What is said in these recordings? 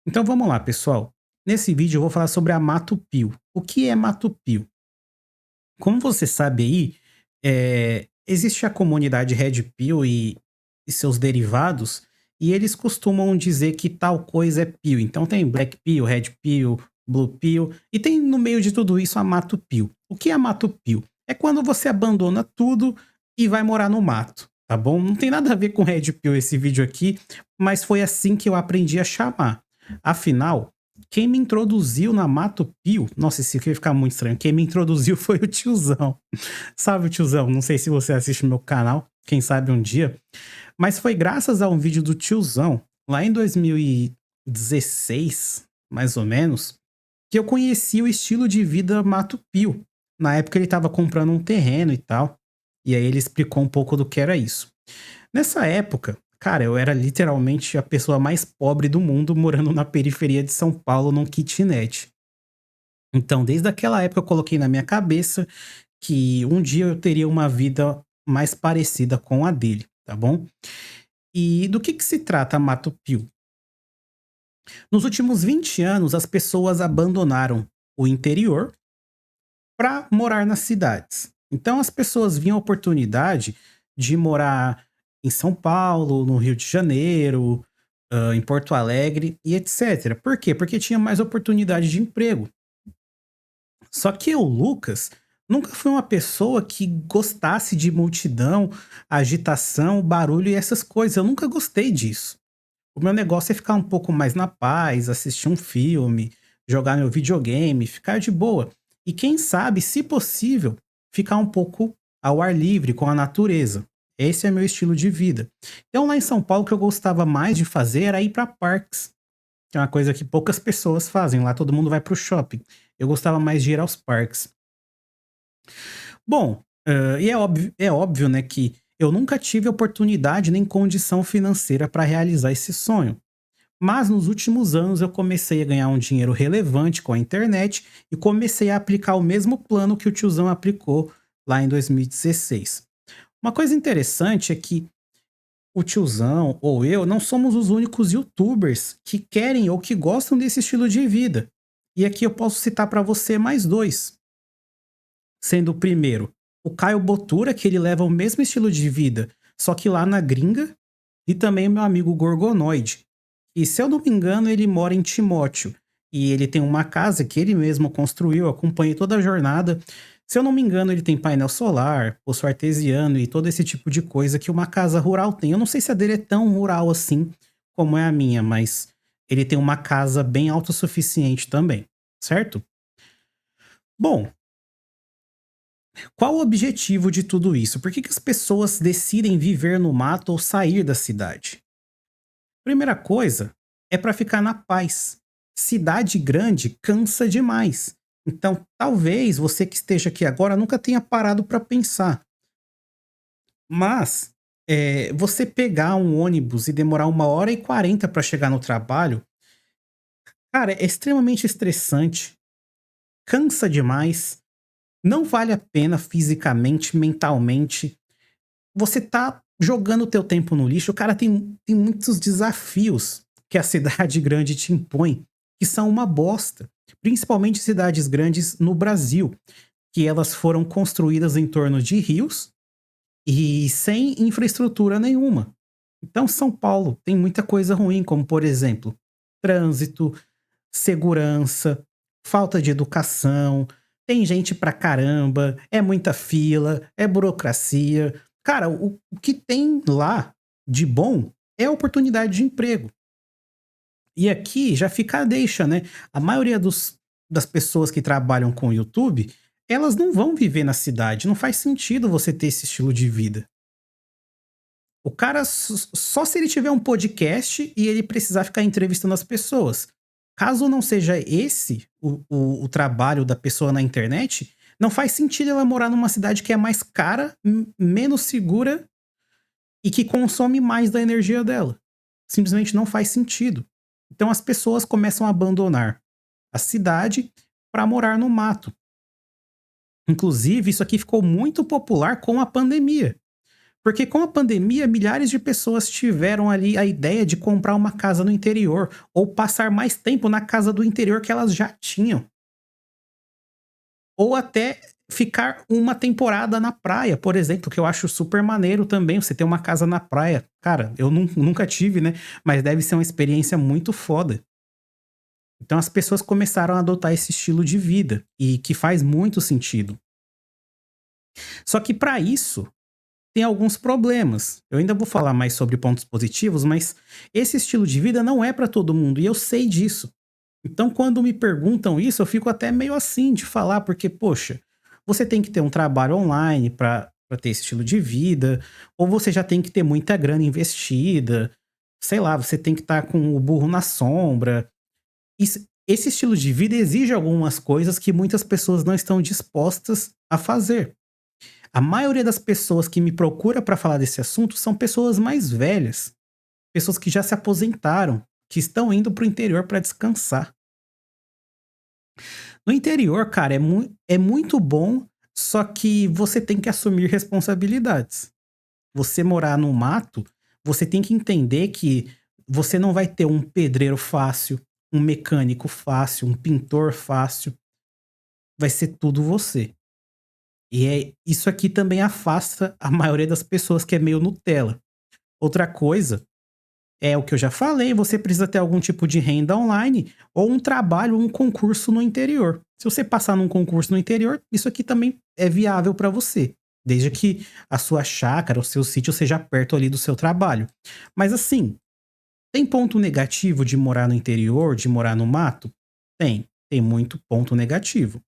Então vamos lá, pessoal. Nesse vídeo eu vou falar sobre a Mato Pio. O que é Mato Pio? Como você sabe aí, existe a comunidade Red Pill e seus derivados, e eles costumam dizer que tal coisa é Pio. Então tem Black Pill, Red Pill, Blue Pill, e tem no meio de tudo isso a Mato Pio. O que é a Mato Pio? É quando você abandona tudo e vai morar no mato, tá bom? Não tem nada a ver com Red Pill esse vídeo aqui, mas foi assim que eu aprendi a chamar. Afinal, quem me introduziu na Mato Pio, nossa, esse aqui vai ficar muito estranho. Quem me introduziu foi o tiozão. Sabe o tiozão? Não sei se você assiste meu canal, quem sabe um dia. Mas foi graças a um vídeo do tiozão, lá em 2016, mais ou menos, que eu conheci o estilo de vida Mato Pio. Na época ele estava comprando um terreno e tal. E aí ele explicou um pouco do que era isso. Nessa época, cara, eu era literalmente a pessoa mais pobre do mundo morando na periferia de São Paulo num kitnet. Então, desde aquela época eu coloquei na minha cabeça que um dia eu teria uma vida mais parecida com a dele, tá bom? E do que se trata Mato Pio? Nos últimos 20 anos, as pessoas abandonaram o interior para morar nas cidades. Então, as pessoas viam a oportunidade de morar em São Paulo, no Rio de Janeiro, em Porto Alegre e etc. Por quê? Porque tinha mais oportunidade de emprego. Só que o Lucas nunca foi uma pessoa que gostasse de multidão, agitação, barulho e essas coisas. Eu nunca gostei disso. O meu negócio é ficar um pouco mais na paz, assistir um filme, jogar meu videogame, ficar de boa. E quem sabe, se possível, ficar um pouco ao ar livre com a natureza. Esse é meu estilo de vida. Então, lá em São Paulo, o que eu gostava mais de fazer era ir para parques, que é uma coisa que poucas pessoas fazem. Lá todo mundo vai para o shopping. Eu gostava mais de ir aos parques. Bom, e é óbvio, né, que eu nunca tive oportunidade nem condição financeira para realizar esse sonho. Mas nos últimos anos eu comecei a ganhar um dinheiro relevante com a internet e comecei a aplicar o mesmo plano que o tiozão aplicou lá em 2016. Uma coisa interessante é que o tiozão ou eu não somos os únicos youtubers que querem ou que gostam desse estilo de vida. E aqui eu posso citar para você mais dois, sendo o primeiro o Caio Botura, que ele leva o mesmo estilo de vida, só que lá na gringa, e também o meu amigo Gorgonoide. E se eu não me engano, ele mora em Timóteo. E ele tem uma casa que ele mesmo construiu, eu acompanhei toda a jornada. Se eu não me engano, ele tem painel solar, poço artesiano e todo esse tipo de coisa que uma casa rural tem. Eu não sei se a dele é tão rural assim como é a minha, mas ele tem uma casa bem autossuficiente também, certo? Bom, qual o objetivo de tudo isso? Por que as pessoas decidem viver no mato ou sair da cidade? Primeira coisa é para ficar na paz. Cidade grande cansa demais. Então, talvez você que esteja aqui agora nunca tenha parado para pensar. Mas você pegar um ônibus e demorar 1h40 para chegar no trabalho, cara, é extremamente estressante, cansa demais, não vale a pena fisicamente, mentalmente. Você tá jogando o teu tempo no lixo. O cara tem muitos desafios que a cidade grande te impõe, que são uma bosta. Principalmente cidades grandes no Brasil, que elas foram construídas em torno de rios e sem infraestrutura nenhuma. Então, São Paulo tem muita coisa ruim, como, por exemplo, trânsito, segurança, falta de educação, tem gente pra caramba, é muita fila, é burocracia. Cara, o que tem lá de bom é a oportunidade de emprego. E aqui já fica a deixa, né? A maioria das pessoas que trabalham com o YouTube, elas não vão viver na cidade. Não faz sentido você ter esse estilo de vida. O cara, só se ele tiver um podcast e ele precisar ficar entrevistando as pessoas. Caso não seja esse o trabalho da pessoa na internet, não faz sentido ela morar numa cidade que é mais cara, menos segura e que consome mais da energia dela. Simplesmente não faz sentido. Então as pessoas começam a abandonar a cidade para morar no mato. Inclusive, isso aqui ficou muito popular com a pandemia. Porque com a pandemia, milhares de pessoas tiveram ali a ideia de comprar uma casa no interior ou passar mais tempo na casa do interior que elas já tinham. Ou até ficar uma temporada na praia, por exemplo, que eu acho super maneiro também, você ter uma casa na praia. Cara, eu nunca tive, né, mas deve ser uma experiência muito foda. Então as pessoas começaram a adotar esse estilo de vida, e que faz muito sentido. Só que para isso, tem alguns problemas. Eu ainda vou falar mais sobre pontos positivos, mas esse estilo de vida não é para todo mundo, e eu sei disso. Então, quando me perguntam isso, eu fico até meio assim de falar, porque, poxa, você tem que ter um trabalho online para ter esse estilo de vida, ou você já tem que ter muita grana investida, sei lá, você tem que estar com o burro na sombra. Esse estilo de vida exige algumas coisas que muitas pessoas não estão dispostas a fazer. A maioria das pessoas que me procura para falar desse assunto são pessoas mais velhas, pessoas que já se aposentaram, que estão indo para o interior para descansar. No interior, cara, é muito bom, só que você tem que assumir responsabilidades. Você morar no mato, você tem que entender que você não vai ter um pedreiro fácil, um mecânico fácil, um pintor fácil, vai ser tudo você. E isso aqui também afasta a maioria das pessoas que é meio Nutella. Outra coisa é o que eu já falei, você precisa ter algum tipo de renda online ou um trabalho, um concurso no interior. Se você passar num concurso no interior, isso aqui também é viável para você, desde que a sua chácara, o seu sítio seja perto ali do seu trabalho. Mas assim, tem ponto negativo de morar no interior, de morar no mato? Tem muito ponto negativo.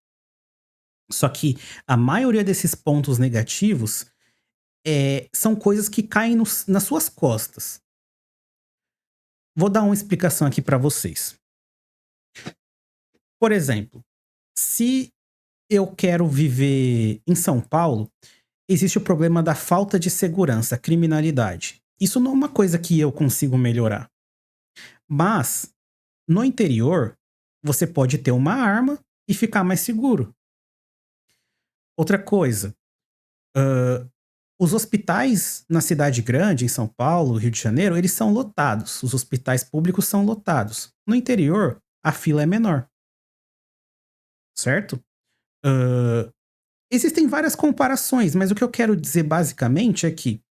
Só que a maioria desses pontos negativos são coisas que caem nas suas costas. Vou dar uma explicação aqui para vocês. Por exemplo, se eu quero viver em São Paulo, existe o problema da falta de segurança, criminalidade. Isso não é uma coisa que eu consigo melhorar. Mas, no interior, você pode ter uma arma e ficar mais seguro. Outra coisa, os hospitais na cidade grande, em São Paulo, Rio de Janeiro, eles são lotados. Os hospitais públicos são lotados. No interior, a fila é menor, certo? Hã, existem várias comparações, mas o que eu quero dizer basicamente é que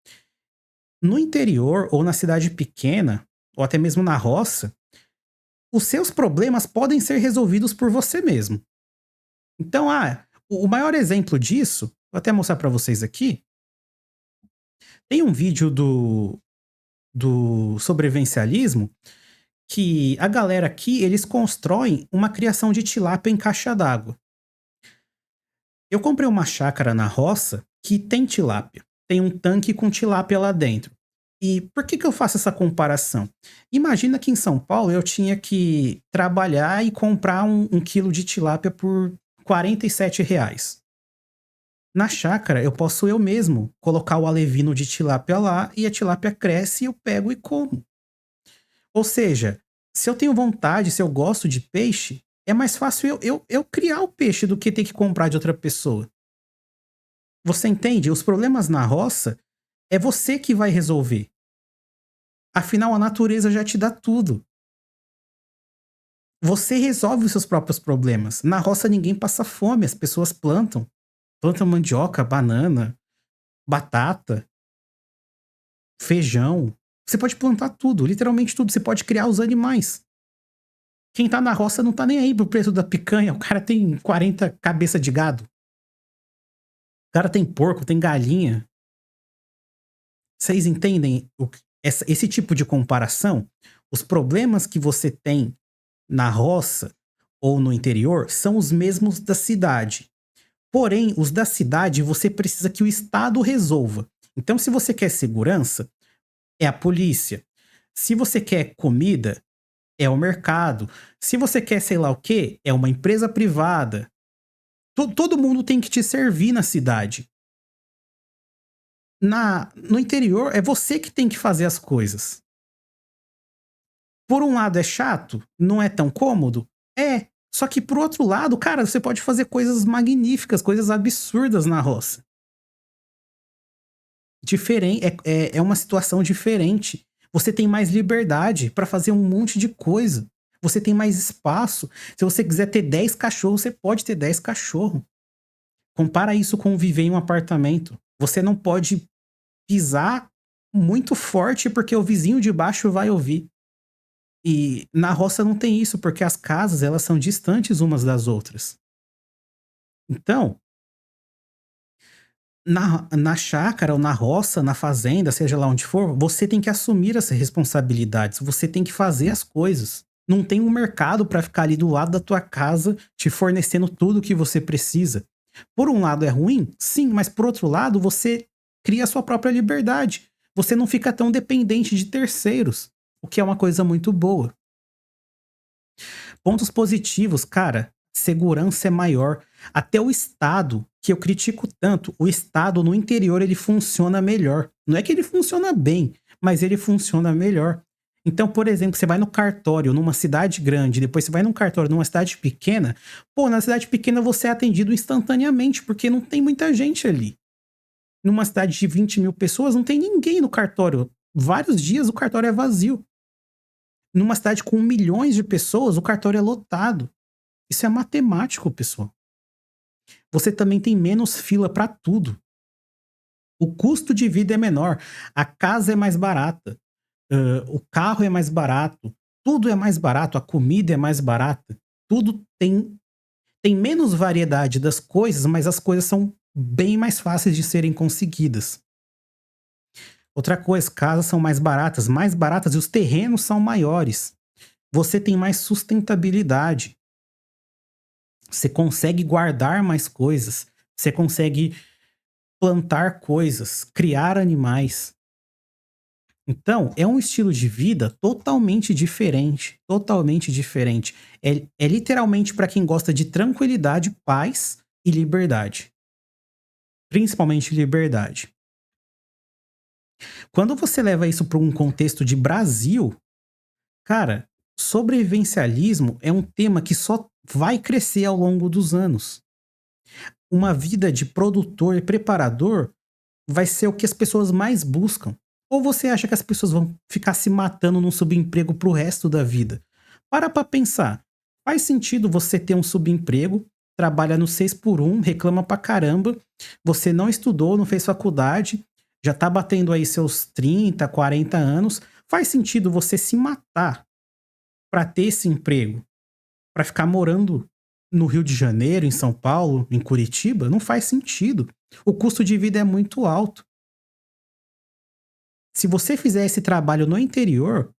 no interior ou na cidade pequena, ou até mesmo na roça, os seus problemas podem ser resolvidos por você mesmo. Então, o maior exemplo disso, vou até mostrar para vocês aqui, tem um vídeo do sobrevivencialismo que a galera aqui, eles constroem uma criação de tilápia em caixa d'água. Eu comprei uma chácara na roça que tem tilápia. Tem um tanque com tilápia lá dentro. E por que eu faço essa comparação? Imagina que em São Paulo eu tinha que trabalhar e comprar um quilo de tilápia por R$ 47. Na chácara eu posso eu mesmo colocar o alevino de tilápia lá e a tilápia cresce e eu pego e como. Ou seja, se eu tenho vontade, se eu gosto de peixe, é mais fácil eu criar o peixe do que ter que comprar de outra pessoa. Você entende? Os problemas na roça é você que vai resolver. Afinal, a natureza já te dá tudo. Você resolve os seus próprios problemas. Na roça ninguém passa fome, as pessoas plantam. Plantam mandioca, banana, batata, feijão. Você pode plantar tudo, literalmente tudo. Você pode criar os animais. Quem tá na roça não tá nem aí pro preço da picanha. O cara tem 40 cabeça de gado. O cara tem porco, tem galinha. Vocês entendem esse tipo de comparação? Os problemas que você tem na roça ou no interior são os mesmos da cidade. Porém, os da cidade você precisa que o Estado resolva. Então, se você quer segurança, é a polícia. Se você quer comida, é o mercado. Se você quer sei lá o quê, é uma empresa privada. Todo mundo tem que te servir na cidade. No interior, é você que tem que fazer as coisas. Por um lado é chato, não é tão cômodo? É. Só que por outro lado, cara, você pode fazer coisas magníficas, coisas absurdas na roça. diferente, é uma situação diferente. Você tem mais liberdade para fazer um monte de coisa. Você tem mais espaço. Se você quiser ter 10 cachorros, você pode ter 10 cachorros. Compara isso com viver em um apartamento. Você não pode pisar muito forte porque o vizinho de baixo vai ouvir. E na roça não tem isso, porque as casas elas são distantes umas das outras. Então, na chácara ou na roça, na fazenda, seja lá onde for, você tem que assumir essas responsabilidades, você tem que fazer as coisas. Não tem um mercado para ficar ali do lado da tua casa te fornecendo tudo o que você precisa. Por um lado é ruim? Sim, mas por outro lado você cria a sua própria liberdade. Você não fica tão dependente de terceiros, o que é uma coisa muito boa. Pontos positivos, cara, segurança é maior. Até o Estado, que eu critico tanto, o Estado no interior ele funciona melhor. Não é que ele funciona bem, mas ele funciona melhor. Então, por exemplo, você vai no cartório numa cidade grande, depois você vai num cartório numa cidade pequena, pô, na cidade pequena você é atendido instantaneamente, porque não tem muita gente ali. Numa cidade de 20 mil pessoas, não tem ninguém no cartório. Vários dias o cartório é vazio. Numa cidade com milhões de pessoas, o cartório é lotado. Isso é matemático, pessoal. Você também tem menos fila para tudo. O custo de vida é menor, a casa é mais barata, o carro é mais barato, tudo é mais barato, a comida é mais barata, tudo tem menos variedade das coisas, mas as coisas são bem mais fáceis de serem conseguidas. Outra coisa, casas são mais baratas e os terrenos são maiores. Você tem mais sustentabilidade. Você consegue guardar mais coisas. Você consegue plantar coisas, criar animais. Então, é um estilo de vida totalmente diferente. Totalmente diferente. É literalmente para quem gosta de tranquilidade, paz e liberdade. Principalmente liberdade. Quando você leva isso para um contexto de Brasil, cara, sobrevivencialismo é um tema que só vai crescer ao longo dos anos. Uma vida de produtor e preparador vai ser o que as pessoas mais buscam. Ou você acha que as pessoas vão ficar se matando num subemprego pro resto da vida? Para pra pensar. Faz sentido você ter um subemprego, trabalha no 6 por 1, reclama pra caramba, você não estudou, não fez faculdade, já tá batendo aí seus 30, 40 anos. Faz sentido você se matar pra ter esse emprego? Pra ficar morando no Rio de Janeiro, em São Paulo, em Curitiba? Não faz sentido. O custo de vida é muito alto. Se você fizer esse trabalho no interior,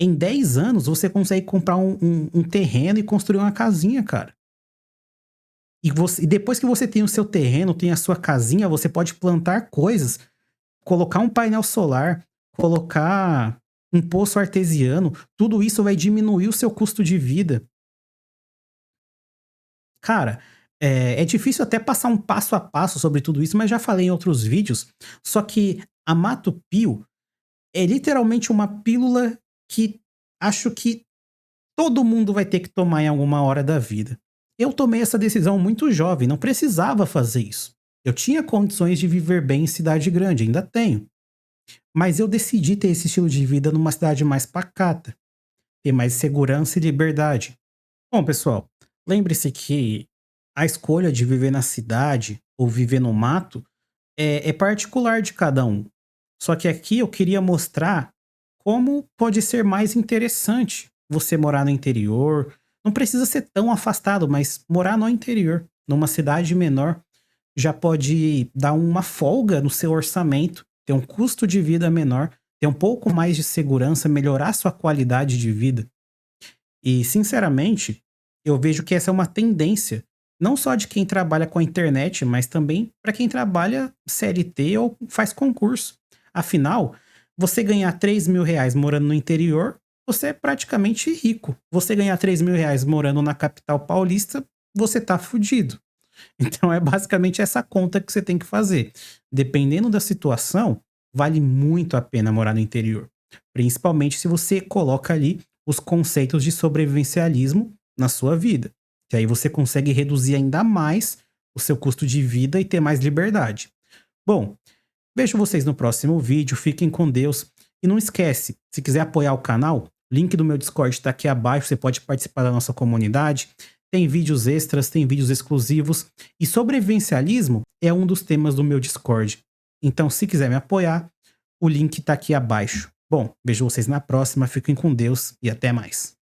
em 10 anos você consegue comprar um terreno e construir uma casinha, cara. E depois que você tem o seu terreno, tem a sua casinha, você pode plantar coisas, colocar um painel solar, colocar um poço artesiano, tudo isso vai diminuir o seu custo de vida. Cara, é difícil até passar um passo a passo sobre tudo isso, mas já falei em outros vídeos. Só que a Mato Pio é literalmente uma pílula que acho que todo mundo vai ter que tomar em alguma hora da vida. Eu tomei essa decisão muito jovem, não precisava fazer isso. Eu tinha condições de viver bem em cidade grande, ainda tenho. Mas eu decidi ter esse estilo de vida numa cidade mais pacata, ter mais segurança e liberdade. Bom, pessoal, lembre-se que a escolha de viver na cidade ou viver no mato é particular de cada um. Só que aqui eu queria mostrar como pode ser mais interessante você morar no interior. Não precisa ser tão afastado, mas morar no interior, numa cidade menor, já pode dar uma folga no seu orçamento, ter um custo de vida menor, ter um pouco mais de segurança, melhorar sua qualidade de vida. E, sinceramente, eu vejo que essa é uma tendência, não só de quem trabalha com a internet, mas também para quem trabalha CLT ou faz concurso. Afinal, você ganhar R$ 3.000 morando no interior, você é praticamente rico. Você ganhar R$ 3.000 morando na capital paulista, você tá fudido. Então é basicamente essa conta que você tem que fazer. Dependendo da situação, vale muito a pena morar no interior. Principalmente se você coloca ali os conceitos de sobrevivencialismo na sua vida. Que aí você consegue reduzir ainda mais o seu custo de vida e ter mais liberdade. Bom, Vejo vocês no próximo vídeo, fiquem com Deus. E não esquece, se quiser apoiar o canal, link do meu Discord está aqui abaixo, você pode participar da nossa comunidade. Tem vídeos extras, tem vídeos exclusivos. E sobrevivencialismo é um dos temas do meu Discord. Então, se quiser me apoiar, o link está aqui abaixo. Bom, vejo vocês na próxima, fiquem com Deus e até mais.